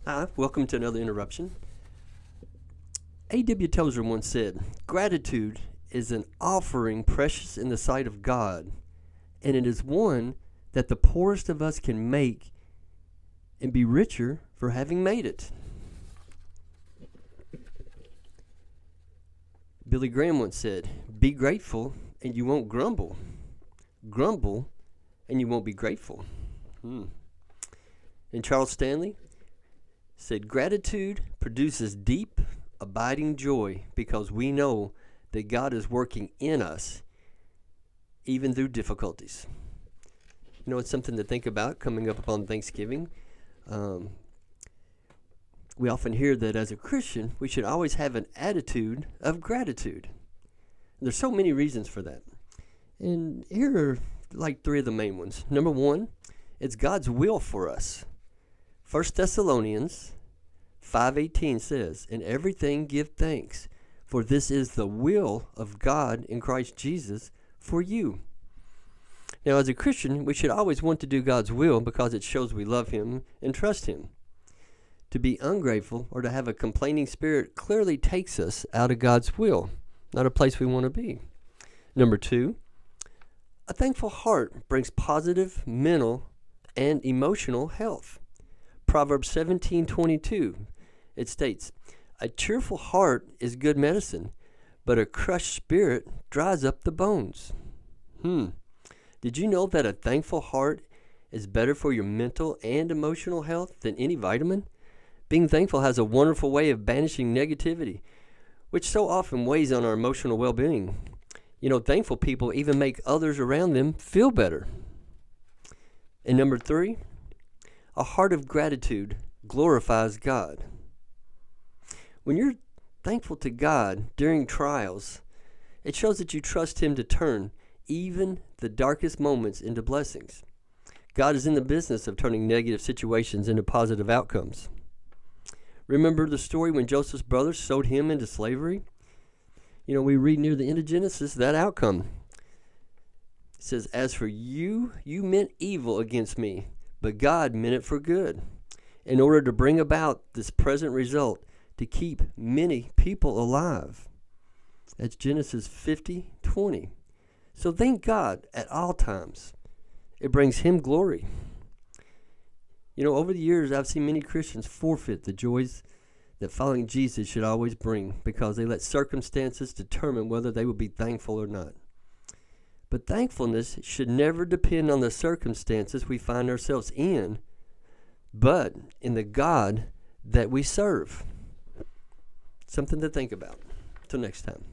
Hi, welcome to another interruption. A.W. Tozer once said, "Gratitude is an offering precious in the sight of God, and it is one that the poorest of us can make and be richer for having made it." Billy Graham once said, "Be grateful and you won't grumble. Grumble and you won't be grateful." And Charles Stanley said, "Gratitude produces deep, abiding joy because we know that God is working in us even through difficulties." You know, it's something to think about coming up upon Thanksgiving. We often hear that as a Christian, we should always have an attitude of gratitude. There's so many reasons for that. And here are like three of the main ones. Number one, it's God's will for us. 1 Thessalonians 5:18 says, "In everything give thanks, for this is the will of God in Christ Jesus for you." Now, as a Christian, we should always want to do God's will because it shows we love Him and trust Him. To be ungrateful or to have a complaining spirit clearly takes us out of God's will, not a place we want to be. Number two, a thankful heart brings positive mental and emotional health. Proverbs 17:22, it states, "A cheerful heart is good medicine, but a crushed spirit dries up the bones." Did you know that a thankful heart is better for your mental and emotional health than any vitamin? Being thankful has a wonderful way of banishing negativity, which so often weighs on our emotional well-being. You know, thankful people even make others around them feel better. And number three, a heart of gratitude glorifies God. When you're thankful to God during trials, it shows that you trust Him to turn even the darkest moments into blessings. God is in the business of turning negative situations into positive outcomes. Remember the story when Joseph's brothers sold him into slavery? You know, we read near the end of Genesis that outcome. It says, "As for you, you meant evil against me, but God meant it for good, in order to bring about this present result, to keep many people alive." That's Genesis 50:20. So thank God at all times. It brings Him glory. You know, over the years, I've seen many Christians forfeit the joys that following Jesus should always bring because they let circumstances determine whether they will be thankful or not. But thankfulness should never depend on the circumstances we find ourselves in, but in the God that we serve. Something to think about. Till next time.